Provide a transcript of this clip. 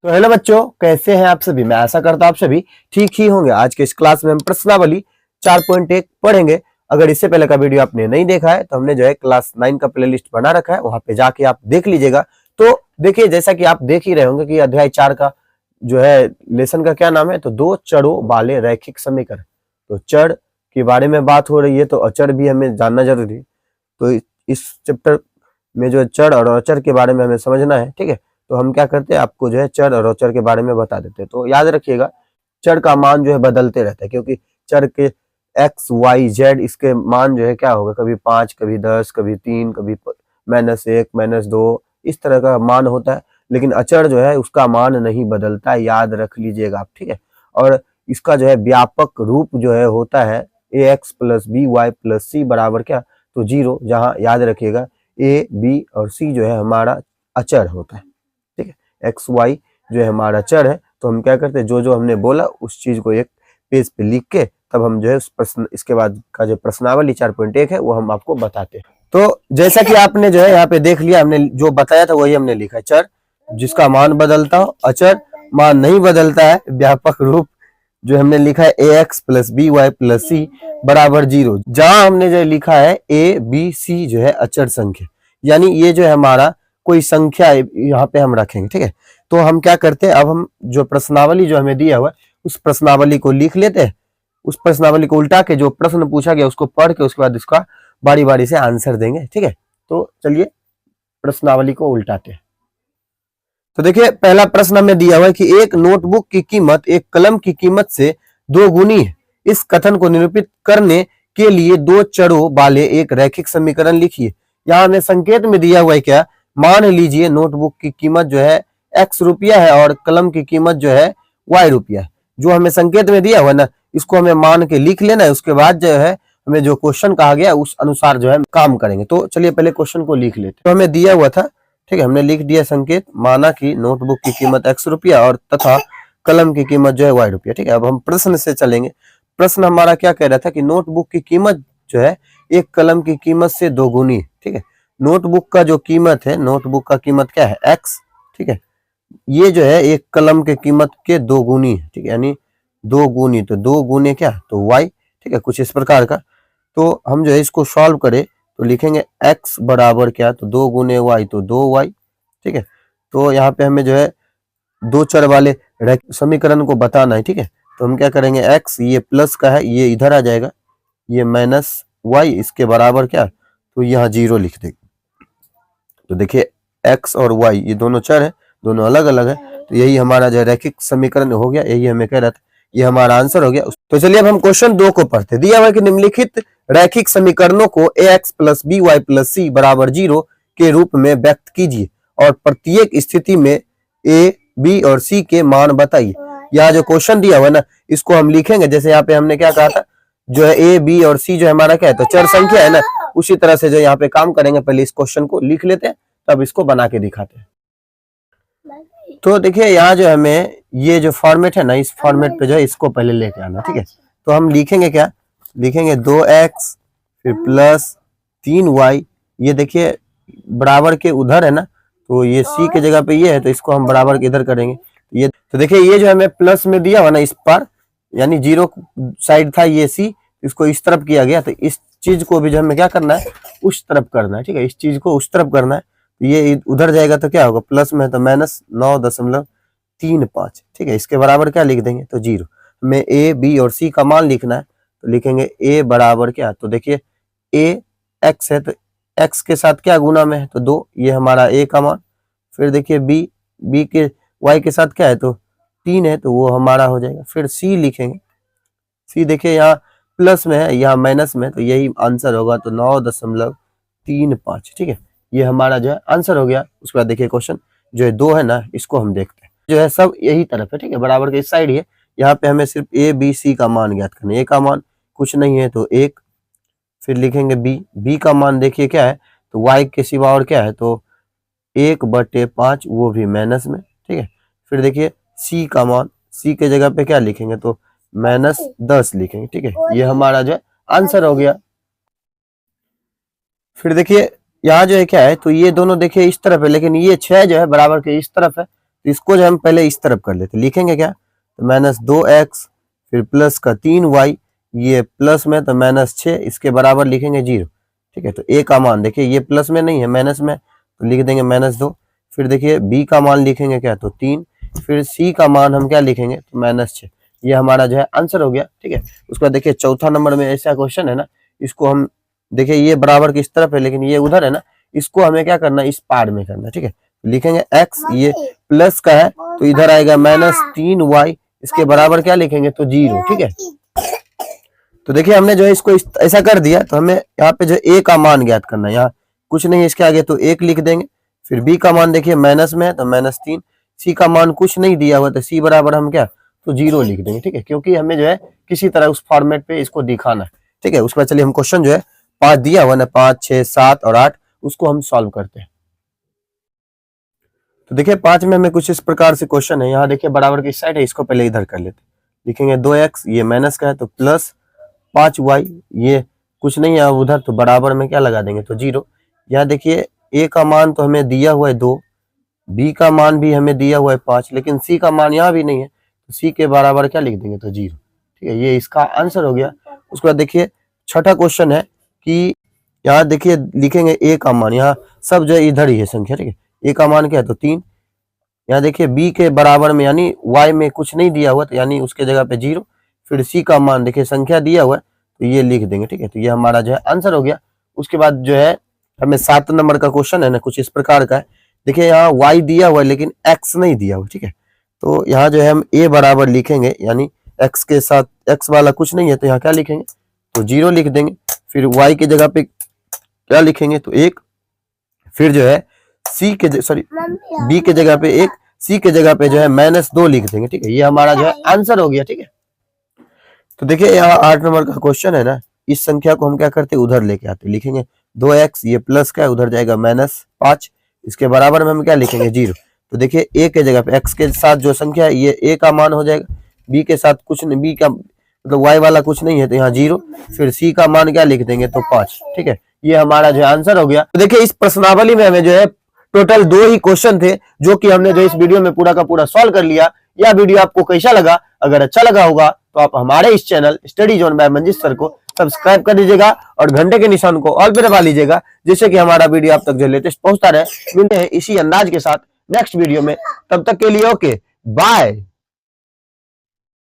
तो हेलो बच्चों, कैसे हैं आप सभी। मैं आशा करता हूं आप सभी ठीक ही होंगे। आज के इस क्लास में हम प्रश्नावली 4.1 पढ़ेंगे। अगर इससे पहले का वीडियो आपने नहीं देखा है तो हमने जो है क्लास 9 का प्लेलिस्ट बना रखा है, वहां पे जाके आप देख लीजिएगा। तो देखिए, जैसा कि आप देख ही रहे होंगे कि अध्याय 4 का जो है लेसन का क्या नाम है, तो दो चरों वाले रैखिक समीकरण। तो चर के बारे में बात हो रही है, तो अचर भी हमें जानना जरूरी है। तो इस चैप्टर में जो चर और अचर के बारे में हमें समझना है, ठीक है। तो हम क्या करते हैं, आपको जो है चर और अचर के बारे में बता देते हैं। तो याद रखिएगा, चर का मान जो है बदलते रहता है, क्योंकि चर के एक्स वाई जेड इसके मान जो है क्या होगा, कभी 5, कभी 10, कभी 3, कभी -1, -2, इस तरह का मान होता है। लेकिन अचर जो है उसका मान नहीं बदलता है, याद रख लीजिएगा आप, ठीक है। और इसका जो है व्यापक रूप जो है होता है ax + by + c बराबर क्या, तो 0, जहां याद रखिएगा a, b और c जो है हमारा अचर होता है, ठीक है। एक्स वाई जो है हमारा चर है। तो हम क्या करते हैं, जो जो हमने बोला उस चीज को एक पेज पे लिख के तब हम जो है उस प्रश्न, इसके बाद का जो प्रश्नावली 4.1 है वो हम आपको बताते हैं। तो जैसा कि आपने जो है यहाँ पे देख लिया, हमने जो बताया था वही हमने लिखा है। चर जिसका मान बदलता हो, अचर मान नहीं बदलता है, व्यापक रूप जो हमने लिखा है ax + by + c बराबर 0, जहां हमने जो लिखा है a b c जो है अचर संख्या, यानी ये जो है हमारा कोई संख्या यहाँ पे हम रखेंगे, ठीक है। तो हम क्या करते हैं, अब हम जो प्रश्नावली जो हमें दिया हुआ है उस प्रश्नावली को लिख लेते हैं। उस प्रश्नावली को उल्टा के जो प्रश्न पूछा गया उसको पढ़ के उसके बाद इसका बारी बारी से आंसर देंगे, ठीक है। तो चलिए प्रश्नावली को उल्टाते हैं। तो देखिए, पहला प्रश्न हमें दिया हुआ है कि एक नोटबुक की कीमत एक कलम की कीमत से 2 गुनी है। इस कथन को निरूपित करने के लिए दो चरों वाले एक रैखिक समीकरण लिखिए। यहाँ हमें संकेत में दिया हुआ है क्या, मान लीजिए नोटबुक की कीमत जो है x रुपया है और कलम की कीमत जो है y रुपया है। जो हमें संकेत में दिया हुआ है ना, इसको हमें मान के लिख लेना है। उसके बाद जो है हमें जो क्वेश्चन कहा गया उस अनुसार जो है काम करेंगे। तो चलिए पहले क्वेश्चन को लिख लेते हैं। तो हमें दिया हुआ था, ठीक है, हमने लिख दिया संकेत, माना कि नोटबुक की कीमत x रुपया और तथा कलम की कीमत जो है y रुपया, ठीक है। अब हम प्रश्न से चलेंगे। प्रश्न हमारा क्या कह रहा था कि नोटबुक की कीमत जो है एक कलम की कीमत से 2 गुनी है, ठीक है। नोटबुक का जो कीमत है, नोटबुक का कीमत क्या है x, ठीक है। ये जो है एक कलम के कीमत के 2 गुनी है, ठीक है, यानी 2 गुनी, तो 2 गुने क्या, तो y, ठीक है, कुछ इस प्रकार का। तो हम जो है इसको सॉल्व करें तो लिखेंगे x बराबर क्या, तो 2 गुने y, तो 2y, ठीक है। तो यहाँ पे हमें जो है दो चर वाले समीकरण को बताना है, ठीक है। तो हम क्या करेंगे, x ये प्लस का है, ये इधर आ जाएगा, ये -y, इसके बराबर क्या, तो यहाँ 0 लिख देंगे। तो देखिए x और y ये दोनों चर है, दोनों अलग अलग है। तो यही हमारा जो रैखिक समीकरण हो गया, यही हमें कह रहा था, ये हमारा आंसर हो गया। तो चलिए अब हम क्वेश्चन 2 को पढ़ते। दिया हुआ है कि निम्नलिखित रैखिक समीकरणों को ax + by + c बराबर 0 के रूप में व्यक्त कीजिए और प्रत्येक स्थिति में a, b और c के मान बताइए। यहाँ जो क्वेश्चन दिया हुआ है ना, इसको हम लिखेंगे जैसे यहाँ पे हमने क्या कहा था, जो है a, b और c जो हमारा क्या है, तो चर संख्या है ना, उसी तरह से जो यहाँ पे काम करेंगे। पहले इस क्वेश्चन को लिख लेते हैं, तब इसको बना के दिखाते हैं। तो देखिए यहाँ जो हमें ये जो फॉर्मेट है ना, इस फॉर्मेट पे जो है इसको पहले लेके आना, ठीक है। तो हम लिखेंगे क्या, लिखेंगे 2x फिर प्लस 3y, ये देखिए बराबर के उधर है ना, तो ये c के जगह पे ये है, तो इसको हम बराबर के इधर करेंगे। ये तो देखिए ये जो हमें प्लस में दिया हुआ ना इस पर, यानी 0 साइड था ये c, इसको इस तरफ किया गया। तो इस चीज को भी जो हमें क्या करना है, उस तरफ करना है, ठीक है। इस चीज को उस तरफ करना है, तो ये उधर जाएगा तो क्या होगा, प्लस में है तो -9.35, ठीक है। इसके बराबर क्या लिख देंगे, तो 0। हमें a, b और c का मान लिखना है, तो लिखेंगे a बराबर क्या, तो देखिए a x है, तो x के साथ क्या गुना में है, तो 2, ये हमारा a का मान। फिर देखिए b के y के साथ क्या है, तो 3 है, तो वो हमारा हो जाएगा। फिर c लिखेंगे, c देखिए यहाँ प्लस में है, यहाँ माइनस में है, तो यही आंसर होगा, तो 9.35, ठीक है। ये हमारा जो है आंसर हो गया। उसके बाद देखिए क्वेश्चन जो है 2 है ना, इसको हम देखते हैं। जो है सब यही तरफ है, ठीक है, बराबर के इस साइड ही है। यहाँ पे हमें सिर्फ a, b, c का मान ज्ञात करना है। a का मान कुछ नहीं है, तो 1। फिर लिखेंगे b का मान देखिए क्या है, तो y के सिवा और क्या है, तो 1/5, वो भी माइनस में, ठीक है। फिर देखिए c का मान, c के जगह पे क्या लिखेंगे, तो -10 लिखेंगे, ठीक है। ये हमारा जो है आंसर हो गया। फिर देखिए यहाँ जो है क्या है, तो ये दोनों देखिए इस तरफ है, लेकिन ये 6 जो है बराबर के इस तरफ है, तो इसको जो हम पहले इस तरफ कर लेते, लिखेंगे क्या, तो -2x फिर प्लस का 3y, ये प्लस में तो -6, इसके बराबर लिखेंगे 0। ठीक है, तो a का मान देखिए ये प्लस में नहीं है माइनस में, तो लिख देंगे -2। फिर देखिए b का मान लिखेंगे क्या, तो 3। फिर c का मान हम क्या लिखेंगे, तो -6। ये हमारा जो है आंसर हो गया। ठीक है, उसके बाद देखिए चौथा नंबर में ऐसा क्वेश्चन है ना, इसको हम देखिए ये बराबर किस तरफ है लेकिन ये उधर है ना, इसको हमें क्या करना है, इस पार में करना है। ठीक है, लिखेंगे x, ये प्लस का है तो इधर आएगा -3y, इसके बराबर क्या लिखेंगे, तो 0। ठीक है, तो देखिए हमने जो है इसको ऐसा कर दिया, तो हमें यहाँ पे जो a का मान ज्ञात करना है, यहाँ कुछ नहीं है इसके आगे तो 1 लिख देंगे। फिर b का मान देखिए माइनस में है तो -3, c का मान कुछ नहीं दिया हुआ तो c बराबर हम क्या, तो 0 लिख देंगे। ठीक है, क्योंकि हमें जो है किसी तरह उस फॉर्मेट पे इसको दिखाना है। ठीक है, उसके बाद चलिए हम क्वेश्चन जो है 5 दिया हुआ ना, 5, 6, 7 और 8, उसको हम सॉल्व करते हैं। तो देखिए 5 में हमें कुछ इस प्रकार से क्वेश्चन है, यहाँ देखिए बराबर की साइड है, इसको पहले इधर कर लेते, लिखेंगे 2x, ये माइनस का है तो प्लस 5y, ये कुछ नहीं है उधर तो बराबर में क्या लगा देंगे, तो 0। यहाँ देखिए a का मान तो हमें दिया हुआ है 2, b का मान भी हमें दिया हुआ है 5, लेकिन c का मान यहाँ भी नहीं है, तो c के बराबर क्या लिख देंगे, तो 0। ठीक है, ये इसका आंसर हो गया। उसके बाद देखिए छठा क्वेश्चन है कि यहाँ देखिए लिखेंगे a का मान, यहाँ सब जो है इधर ही है संख्या। ठीक है, a का मान क्या है, तो 3। यहाँ देखिए b के बराबर में यानी y में कुछ नहीं दिया हुआ तो यानी उसके जगह पे 0। फिर c का मान देखिए संख्या दिया हुआ है तो ये लिख देंगे। ठीक है, तो ये हमारा जो है आंसर हो गया। उसके बाद जो है हमें 7 नंबर का क्वेश्चन है ना, कुछ इस प्रकार का है, देखिए यहाँ y दिया हुआ है लेकिन x नहीं दिया हुआ। ठीक है, तो यहाँ जो है हम a बराबर लिखेंगे, यानी x के साथ x वाला कुछ नहीं है तो यहाँ क्या लिखेंगे, तो 0 लिख देंगे। फिर y की जगह पे क्या लिखेंगे, तो 1। फिर जो है b के जगह पे 1, c के जगह पे जो है -2 लिख देंगे। ठीक है, ये हमारा जो है आंसर हो गया। ठीक है, तो देखिए यहाँ 8 नंबर का क्वेश्चन है ना, इस संख्या को हम क्या करते हैं, उधर लेके आते, लिखेंगे 2x, ये प्लस का है उधर जाएगा -5, इसके बराबर में हम क्या लिखेंगे, 0। तो देखिए a के जगह पे x के साथ जो संख्या है ये a का मान हो जाएगा, b के साथ कुछ नहीं, b का मतलब y वाला कुछ नहीं है तो यहाँ 0। फिर c का मान क्या लिख देंगे, तो 5। ठीक है, ये हमारा जो आंसर हो गया। तो देखिए इस प्रश्नावली में हमें जो है टोटल 2 ही क्वेश्चन थे जो कि हमने जो इस वीडियो में पूरा का पूरा सॉल्व कर लिया। यह वीडियो आपको कैसा लगा, अगर अच्छा लगा होगा तो आप हमारे इस channel study zone by Manjeet sir को सब्सक्राइब कर दीजिएगा और घंटे के निशान को ऑल पे दबा लीजिएगा, जिससे कि हमारा वीडियो आप तक जो लेटेस्ट पहुंचता रहे। मिलते हैं इसी अंदाज के साथ नेक्स्ट वीडियो में, तब तक के लिए ओके बाय।